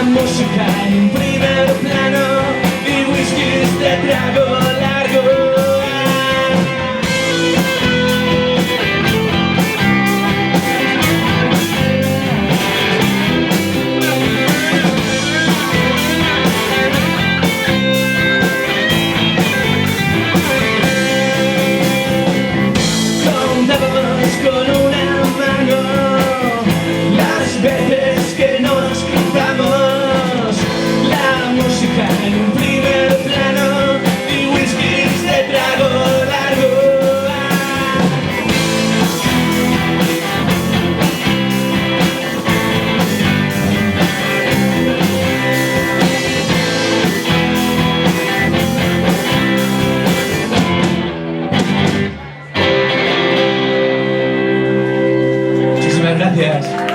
música en primer plano, mi whisky es de trago largo. Contamos con una mano las veces que nos cruzamos. La música en un primer plano y whiskies de trago largo. Muchísimas gracias.